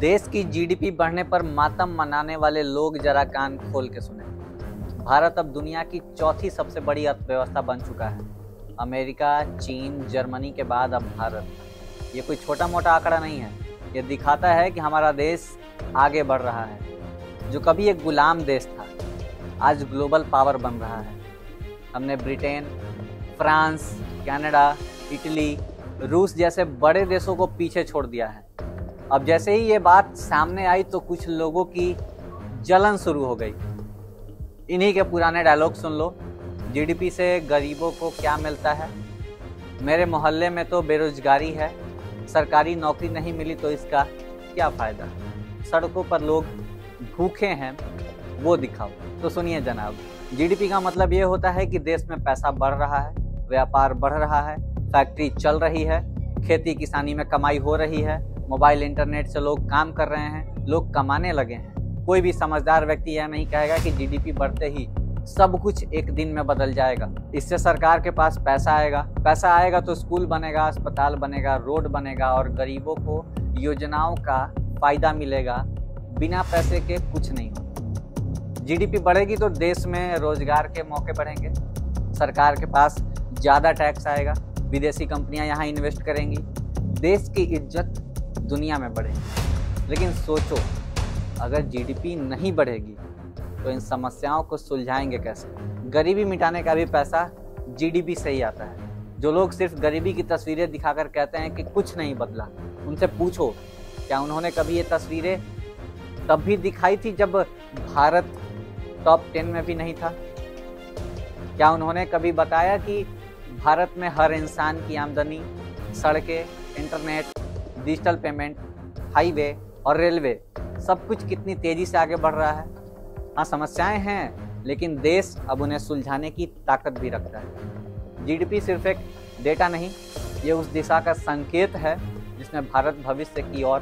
देश की जीडीपी बढ़ने पर मातम मनाने वाले लोग जरा कान खोल के सुने। भारत अब दुनिया की चौथी सबसे बड़ी अर्थव्यवस्था बन चुका है। अमेरिका, चीन, जर्मनी के बाद अब भारत। ये कोई छोटा मोटा आंकड़ा नहीं है। ये दिखाता है कि हमारा देश आगे बढ़ रहा है। जो कभी एक गुलाम देश था, आज ग्लोबल पावर बन रहा है। हमने ब्रिटेन, फ्रांस, कनाडा, इटली, रूस जैसे बड़े देशों को पीछे छोड़ दिया है। अब जैसे ही ये बात सामने आई तो कुछ लोगों की जलन शुरू हो गई। इन्हीं के पुराने डायलॉग सुन लो। जीडीपी से गरीबों को क्या मिलता है? मेरे मोहल्ले में तो बेरोजगारी है, सरकारी नौकरी नहीं मिली तो इसका क्या फ़ायदा? सड़कों पर लोग भूखे हैं, वो दिखाओ। तो सुनिए जनाब, जीडीपी का मतलब ये होता है कि देश में पैसा बढ़ रहा है, व्यापार बढ़ रहा है, फैक्ट्री चल रही है, खेती किसानी में कमाई हो रही है, मोबाइल इंटरनेट से लोग काम कर रहे हैं, लोग कमाने लगे हैं। कोई भी समझदार व्यक्ति यह नहीं कहेगा कि जीडीपी बढ़ते ही सब कुछ एक दिन में बदल जाएगा। इससे सरकार के पास पैसा आएगा तो स्कूल बनेगा, अस्पताल बनेगा, रोड बनेगा और गरीबों को योजनाओं का फायदा मिलेगा। बिना पैसे के कुछ नहीं होगा। जीडीपी बढ़ेगी तो देश में रोजगार के मौके बढ़ेंगे, सरकार के पास ज़्यादा टैक्स आएगा, विदेशी कंपनियां यहाँ इन्वेस्ट करेंगी, देश की इज्जत दुनिया में बढ़ेगी। लेकिन सोचो, अगर जीडीपी नहीं बढ़ेगी तो इन समस्याओं को सुलझाएंगे कैसे? गरीबी मिटाने का भी पैसा जीडीपी से ही आता है। जो लोग सिर्फ गरीबी की तस्वीरें दिखाकर कहते हैं कि कुछ नहीं बदला, उनसे पूछो क्या उन्होंने कभी ये तस्वीरें तब भी दिखाई थी जब भारत टॉप 10 में भी नहीं था? क्या उन्होंने कभी बताया कि भारत में हर इंसान की आमदनी, सड़कें, इंटरनेट, डिजिटल पेमेंट, हाईवे और रेलवे सब कुछ कितनी तेजी से आगे बढ़ रहा है? हाँ, समस्याएं हैं, लेकिन देश अब उन्हें सुलझाने की ताकत भी रखता है। जीडीपी सिर्फ एक डेटा नहीं, ये उस दिशा का संकेत है जिसमें भारत भविष्य की ओर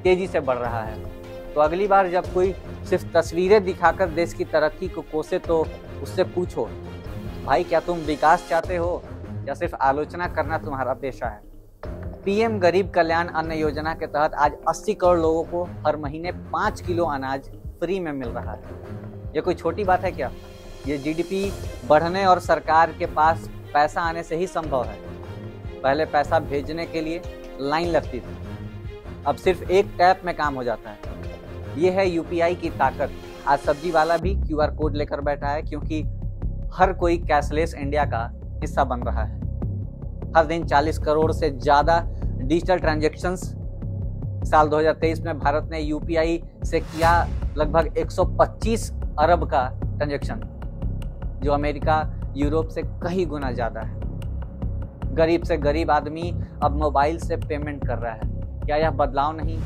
तेजी से बढ़ रहा है। तो अगली बार जब कोई सिर्फ तस्वीरें दिखाकर देश की तरक्की को कोसे तो उससे पूछो, भाई क्या तुम विकास चाहते हो या सिर्फ आलोचना करना तुम्हारा पेशा है? पीएम गरीब कल्याण अन्न योजना के तहत आज 80 करोड़ लोगों को हर महीने 5 किलो अनाज फ्री में मिल रहा है। ये कोई छोटी बात है क्या? ये जीडीपी बढ़ने और सरकार के पास पैसा आने से ही संभव है। पहले पैसा भेजने के लिए लाइन लगती थी, अब सिर्फ एक टैप में काम हो जाता है। ये है यूपीआई की ताकत। आज सब्जी वाला भी क्यूआर कोड लेकर बैठा है, क्योंकि हर कोई कैशलेस इंडिया का हिस्सा बन रहा है। हर दिन 40 करोड़ से ज़्यादा डिजिटल ट्रांजैक्शंस साल 2023 में भारत ने यूपीआई से किया। लगभग 125 अरब का ट्रांजैक्शन, जो अमेरिका, यूरोप से कई गुना ज़्यादा है। गरीब से गरीब आदमी अब मोबाइल से पेमेंट कर रहा है। क्या यह बदलाव नहीं?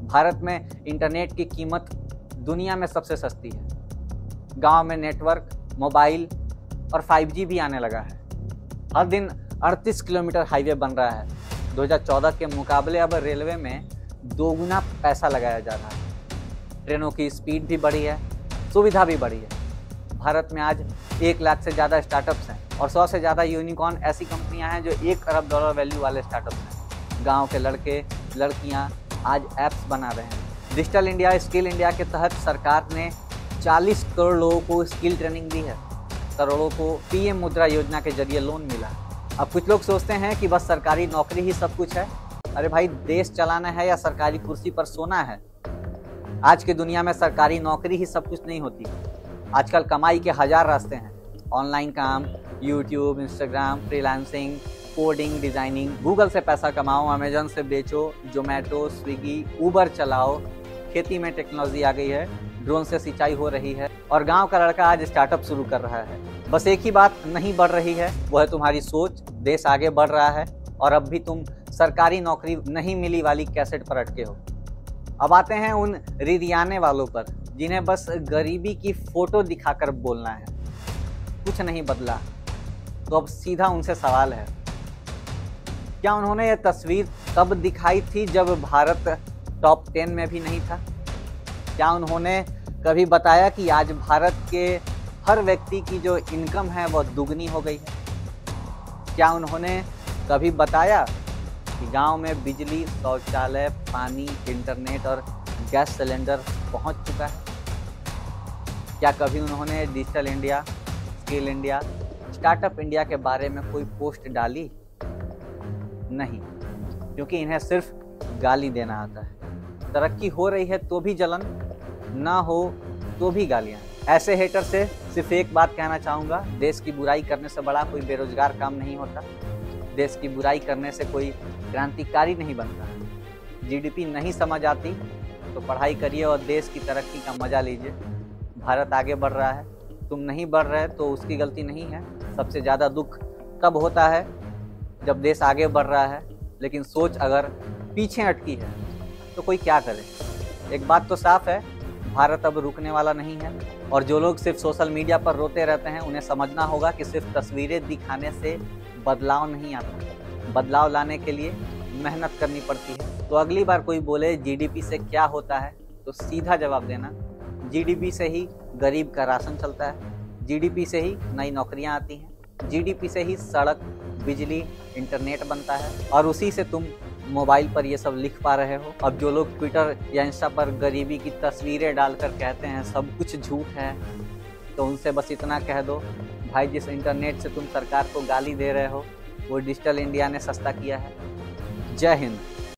भारत में इंटरनेट की कीमत दुनिया में सबसे सस्ती है। गांव में नेटवर्क, मोबाइल और 5G भी आने लगा है। हर दिन 38 किलोमीटर हाईवे बन रहा है। 2014 के मुकाबले अब रेलवे में 2 गुना पैसा लगाया जा रहा है। ट्रेनों की स्पीड भी बढ़ी है, सुविधा भी बढ़ी है। भारत में आज 1 लाख से ज़्यादा स्टार्टअप्स हैं और 100 से ज़्यादा यूनिकॉर्न ऐसी कंपनियां हैं जो $1 अरब वैल्यू वाले स्टार्टअप्स हैं। गाँव के लड़के लड़कियाँ आज ऐप्स बना रहे हैं। डिजिटल इंडिया, स्किल इंडिया के तहत सरकार ने 40 करोड़ लोगों को स्किल ट्रेनिंग दी है। करोड़ों को पीएम मुद्रा योजना के जरिए लोन मिला। अब कुछ लोग सोचते हैं कि बस सरकारी नौकरी ही सब कुछ है। अरे भाई, देश चलाना है या सरकारी कुर्सी पर सोना है? आज की दुनिया में सरकारी नौकरी ही सब कुछ नहीं होती। आजकल कमाई के 1000 रास्ते हैं। ऑनलाइन काम, YouTube, Instagram, freelancing, coding, designing. Google से पैसा कमाओ, अमेजन से बेचो, जोमेटो, स्विगी, उबर चलाओ। खेती में टेक्नोलॉजी आ गई है, ड्रोन से सिंचाई हो रही है और गांव का लड़का आज स्टार्टअप शुरू कर रहा है। बस एक ही बात नहीं बढ़ रही है, वो है तुम्हारी सोच। देश आगे बढ़ रहा है और अब भी तुम सरकारी नौकरी नहीं मिली वाली कैसेट पर अटके हो। अब आते हैं उन रिरियाने वालों पर, जिन्हें बस गरीबी की फोटो दिखाकर बोलना है, कुछ नहीं बदला। तो अब सीधा उनसे सवाल है, क्या उन्होंने ये तस्वीर तब दिखाई थी जब भारत टॉप 10 में भी नहीं था? क्या उन्होंने कभी बताया कि आज भारत के हर व्यक्ति की जो इनकम है वह दुगनी हो गई है? क्या उन्होंने कभी बताया कि गांव में बिजली, शौचालय, पानी, इंटरनेट और गैस सिलेंडर पहुंच चुका है? क्या कभी उन्होंने digital India, skill India, startup India के बारे में कोई पोस्ट डाली? नहीं, क्योंकि इन्हें सिर्फ गाली देना आता है। तरक्की हो रही है तो भी जलन, ना हो तो भी गालियाँ। ऐसे हेटर से सिर्फ एक बात कहना चाहूँगा, देश की बुराई करने से बड़ा कोई बेरोजगार काम नहीं होता। देश की बुराई करने से कोई क्रांतिकारी नहीं बनता। जीडीपी नहीं समझ आती तो पढ़ाई करिए और देश की तरक्की का मजा लीजिए। भारत आगे बढ़ रहा है, तुम नहीं बढ़ रहे तो उसकी गलती नहीं है। सबसे ज़्यादा दुख तब होता है जब देश आगे बढ़ रहा है लेकिन सोच अगर पीछे अटकी है तो कोई क्या करे। एक बात तो साफ है, भारत अब रुकने वाला नहीं है और जो लोग सिर्फ सोशल मीडिया पर रोते रहते हैं उन्हें समझना होगा कि सिर्फ तस्वीरें दिखाने से बदलाव नहीं आता। बदलाव लाने के लिए मेहनत करनी पड़ती है। तो अगली बार कोई बोले जीडीपी से क्या होता है तो सीधा जवाब देना, जीडीपी से ही गरीब का राशन चलता है, जीडीपी से ही नई नौकरियां आती हैं, जीडीपी से ही सड़क, बिजली, इंटरनेट बनता है और उसी से तुम मोबाइल पर ये सब लिख पा रहे हो। अब जो लोग ट्विटर या इंस्टा पर गरीबी की तस्वीरें डालकर कहते हैं सब कुछ झूठ है, तो उनसे बस इतना कह दो, भाई जिस इंटरनेट से तुम सरकार को गाली दे रहे हो वो डिजिटल इंडिया ने सस्ता किया है। जय हिंद।